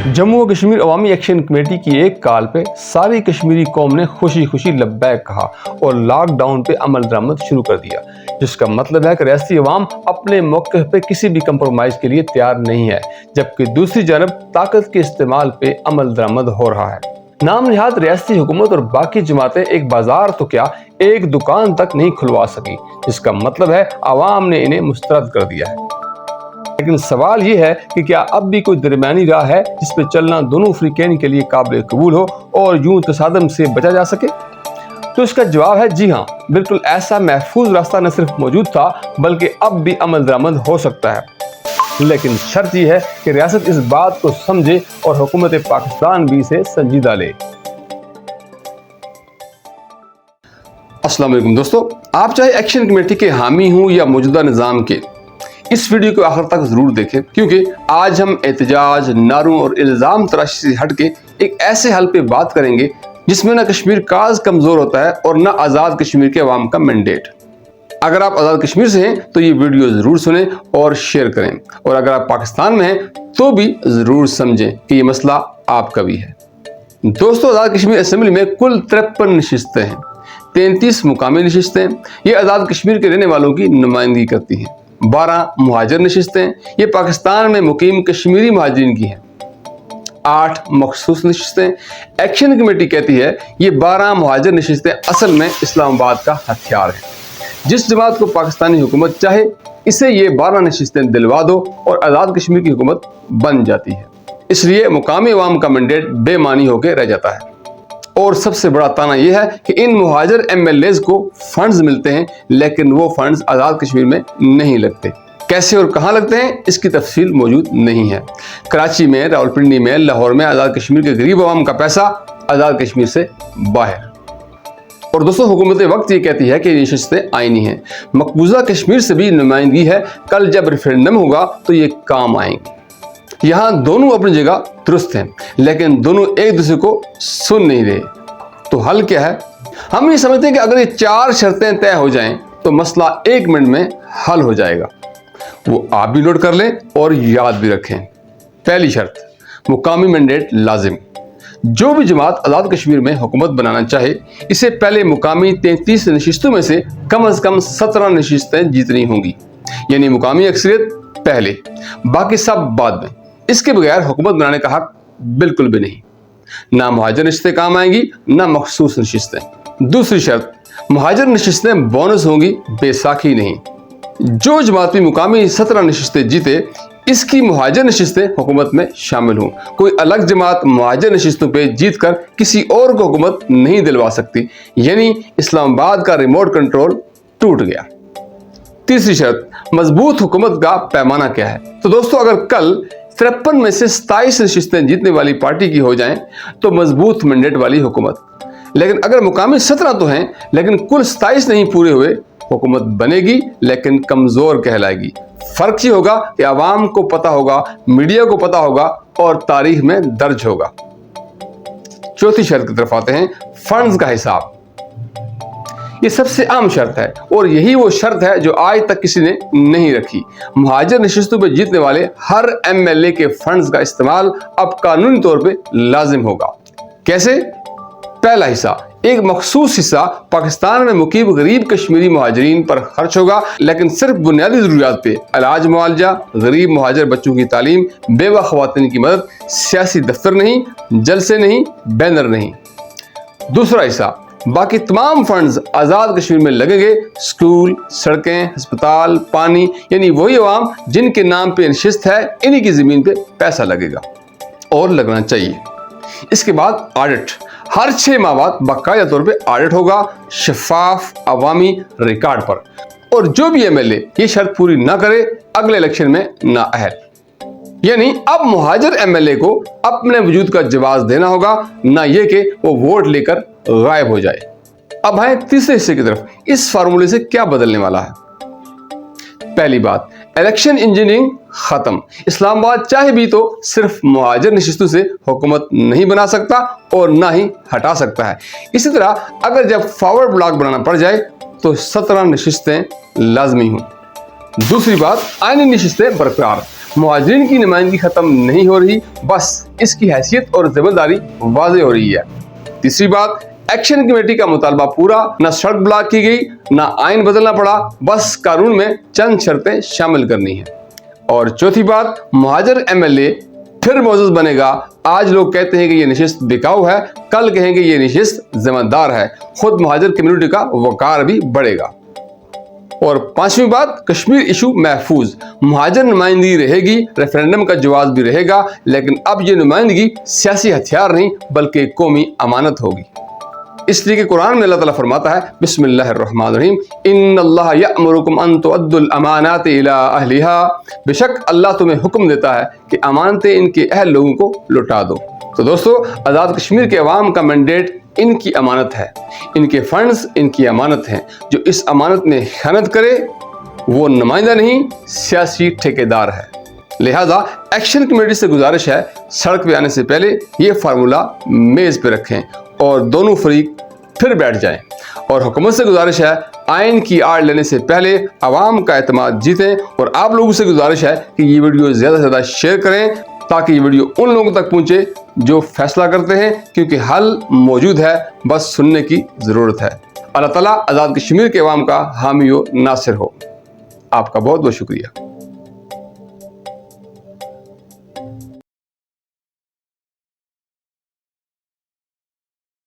जम्मू और कश्मीर अवामी action committee की एक कॉल पे सारी कश्मीरी कौम ने खुशी खुशी लब्बैक कहा और लॉकडाउन पे अमल दरामद शुरू कर दिया, जिसका मतलब है कि रियासती अवाम अपने मौक़िफ़ पे किसी भी कंप्रोमाइज़ के लिए तैयार नहीं है, जबकि दूसरी जानब ताकत के इस्तेमाल पे अमल दरामद हो रहा है। नाम निहाद रियासती हुकूमत और बाकी जमातें एक बाजार तो क्या एक दुकान तक नहीं खुलवा सकी, जिसका मतलब है अवाम ने इन्हें मुस्तरद कर दिया है। लेकिन सवाल ये है कि क्या अब भी कोई दरमियानी राह है जिस पे चलना दोनों फ्रीकैन के लिए काबिल कबूल हो और यूं तसादम से बचा जा सके? तो इसका जवाब है जी हाँ, बिल्कुल ऐसा महफूज रास्ता न सिर्फ मौजूद था बल्कि अब भी अमल दरामद हो सकता है। लेकिन शर्त यह है कि रियासत इस बात को समझे और हुकूमत पाकिस्तान भी इसे संजीदा ले। अस्सलाम वालेकुम दोस्तों, आप चाहे एक्शन कमेटी के हामी हों या मौजूदा निज़ाम के, इस वीडियो को आखिर तक जरूर देखें, क्योंकि आज हम एहतजाज, नारों और इल्ज़ाम तराशी से हट के एक ऐसे हल पे बात करेंगे जिसमें न कश्मीर काज कमज़ोर होता है और न आज़ाद कश्मीर के अवाम का मैंडेट। अगर आप आज़ाद कश्मीर से हैं तो ये वीडियो ज़रूर सुनें और शेयर करें, और अगर आप पाकिस्तान में हैं तो भी ज़रूर समझें कि ये मसला आपका भी है। दोस्तों, आज़ाद कश्मीर असम्बली में कुल 53 नशिस्तें हैं, 33 मुकामी नशिस्तें। ये आज़ाद कश्मीर के रहने वालों की नुमाइंदगी करती हैं। 12 मुहाजिर नशिस्तें, ये पाकिस्तान में मुकीम कश्मीरी मुहाजिरीन की हैं। 8 मखसूस नशिस्तें। एक्शन कमेटी कहती है ये 12 मुहाजिर नशिस्तें असल में इस्लामाबाद का हथियार है। जिस जमात को पाकिस्तानी हुकूमत चाहे इसे ये 12 नशिस्तें दिलवा दो और आज़ाद कश्मीर की हुकूमत बन जाती है। इसलिए मुकामी अवाम का मैंडेट बेमानी होकर रह जाता है। और सबसे बड़ा ताना यह है कि इन मुहाजिर MLAs को फंड्स मिलते हैं, लेकिन वो फंड्स आज़ाद कश्मीर में नहीं लगते। कैसे और कहां लगते हैं इसकी तफसील मौजूद नहीं है। कराची में, रावलपिंडी में, लाहौर में आज़ाद कश्मीर के गरीब अवाम का पैसा आज़ाद कश्मीर से बाहर। और दोस्तों, हुकूमत वक्त ये कहती है कि ये नशिस्तें आईनी हैं, मकबूजा कश्मीर से भी नुमाइंदगी है, कल जब रेफरेंडम होगा तो ये काम आएंगी। यहाँ दोनों अपनी जगह दुरुस्त हैं, लेकिन दोनों एक दूसरे को सुन नहीं रहे। तो हल क्या है? हम ये समझते हैं कि अगर ये 4 शर्तें तय हो जाएं तो मसला 1 मिनट में हल हो जाएगा। वो आप भी नोट कर लें और याद भी रखें। पहली शर्त, मुकामी मैंडेट लाजिम। जो भी जमात आज़ाद कश्मीर में हुकूमत बनाना चाहे, इसे पहले मुकामी 33 नशिस्तों में से कम 17 नशिस्तें जीतनी होंगी, यानी मुकामी अक्सरियत पहले, बाकी सब बाद में। इसके बगैर हुकूमत बनाने का हक बिल्कुल भी नहीं। ना मुहाजिर नशिस्तें काम आएंगी, ना मखसूस नशिस्तें। दूसरी शर्त, मुहाजिर नशिस्तें बोनस होंगी, बैसाखी नहीं। जो जमात भी मुकामी 17 नशिस्तें जीते, इसकी मुहाजिर नशिस्तें हुकूमत में शामिल हों। कोई अलग जमात मुहाजिर नशिस्तों पे जीत कर किसी और को हुकूमत नहीं दिलवा सकती, यानी इस्लामाबाद का रिमोट कंट्रोल टूट गया। तीसरी शर्त, मजबूत हुकूमत का पैमाना क्या है? तो दोस्तों, अगर कल 53 में से 27 नशिस्तें जीतने वाली पार्टी की हो जाएं तो मजबूत मैंडेट वाली हुकूमत। लेकिन अगर मुकामी 17 तो हैं लेकिन कुल 27 नहीं पूरे हुए, हुकूमत बनेगी लेकिन कमजोर कहलाएगी। फर्क ये होगा कि आवाम को पता होगा, मीडिया को पता होगा और तारीख में दर्ज होगा। चौथी शर्त की तरफ आते हैं, फंड्स का हिसाब। ये सबसे आम शर्त है और यही वो शर्त है जो आज तक किसी ने नहीं रखी। मुहाजिर नशिस्तों पे जीतने वाले हर MLA के फंड्स का इस्तेमाल अब कानूनी तौर पे लाजिम होगा। कैसे? पहला हिस्सा, एक मखसूस हिस्सा पाकिस्तान में मुकीम गरीब कश्मीरी मुहाजिरीन पर खर्च होगा, लेकिन सिर्फ बुनियादी जरूरियात पे, इलाज मुआवजा, गरीब मुहाजिर बच्चों की तालीम, बेवा ख्वातीन की मदद, सियासी दफ्तर नहीं, जलसे नहीं, बैनर नहीं। दूसरा हिस्सा, बाकी तमाम फंड्स आज़ाद कश्मीर में लगेंगे, स्कूल, सड़कें, अस्पताल, पानी, यानी वही अवाम जिनके नाम पे नशिस्त है, इन्हीं की ज़मीन पे पैसा लगेगा और लगना चाहिए। इसके बाद ऑडिट, हर 6 माह बाद बाकायदा तौर पे ऑडिट होगा, शफाफ अवामी रिकॉर्ड पर। और जो भी MLA ये शर्त पूरी ना करे, अगले इलेक्शन में नाअहल। यानी अब मुहाजिर MLA को अपने वजूद का जवाब देना होगा, ना ये कि वो वोट लेकर गायब हो जाए। अब आए तीसरे हिस्से की तरफ। इस फार्मूले से क्या बदलने वाला है? पहली बात, इलेक्शन इंजीनियरिंग खत्म। इस्लामाबाद चाहे भी तो सिर्फ मुहाजिर नशिस्तों से हुकूमत नहीं बना सकता और ना ही हटा सकता है। इसी तरह अगर जब फॉरवर्ड ब्लॉक बनाना पड़ जाए तो 17 नशिस्तें लाजमी हों। दूसरी बात, आईनी नशिस्तें बरकरार। मुहाजिरीन की नुमाइंदगी खत्म नहीं हो रही, बस इसकी हैसियत और जिम्मेदारी वाज़ेह हो रही है। तीसरी बात, एक्शन कमेटी का मुतालबा पूरा, न सड़क ब्लॉक की गई, न आइन बदलना पड़ा, बस कानून में चंद शर्तें शामिल करनी है। और चौथी बात, मुहाजिर MLA फिर मोअज़्ज़ज़ बनेगा। आज लोग कहते हैं कि ये नशिस्त बिकाऊ है, कल कहेंगे ये नशिस्त जिम्मेदार है। खुद मुहाजिर कम्युनिटी का वकार भी बढ़ेगा। और पांचवी बात, कश्मीर इशू महफूज, मुहाजिर नुमाइंदगी रहेगी, रेफरेंडम का जवाब भी रहेगा, लेकिन अब ये नुमाइंदगी सियासी हथियार नहीं बल्कि कौमी अमानत होगी। इसलिए कि कुरान में अल्लाह ताला फरमाता है, बिस्मिल्लाहिर्रहमानिर्रहीम, इन्नल्लाह यअमुरुकुम अन तुअद्दुल अमानात इला अहलिहा, बेशक अल्लाह तुम्हें हुक्म देता है कि अमानतें इनके अहल लोगों को लौटा दो। तो दोस्तों, आज़ाद कश्मीर के अवाम का मैंडेट इनकी अमानत है, इनके फंड्स इनकी अमानत हैं। जो इस अमानत में खयानत करे वो नुमाइंदा नहीं, सियासी ठेकेदार है। लिहाजा एक्शन कमेटी से गुजारिश है, सड़क पे आने से पहले ये फार्मूला मेज़ पे रखें और दोनों फरीक फिर बैठ जाएं। और हुकूमत से गुजारिश है, आइन की आड़ लेने से पहले अवाम का एतमाद जीतें। और आप लोगों से गुजारिश है कि ये वीडियो ज़्यादा से ज़्यादा शेयर करें ताकि ये वीडियो उन लोगों तक पहुँचे जो फैसला करते हैं, क्योंकि हल मौजूद है, बस सुनने की ज़रूरत है। अल्लाह ताला आज़ाद कश्मीर के अवाम का हामी व नासिर हो। आपका बहुत बहुत शुक्रिया।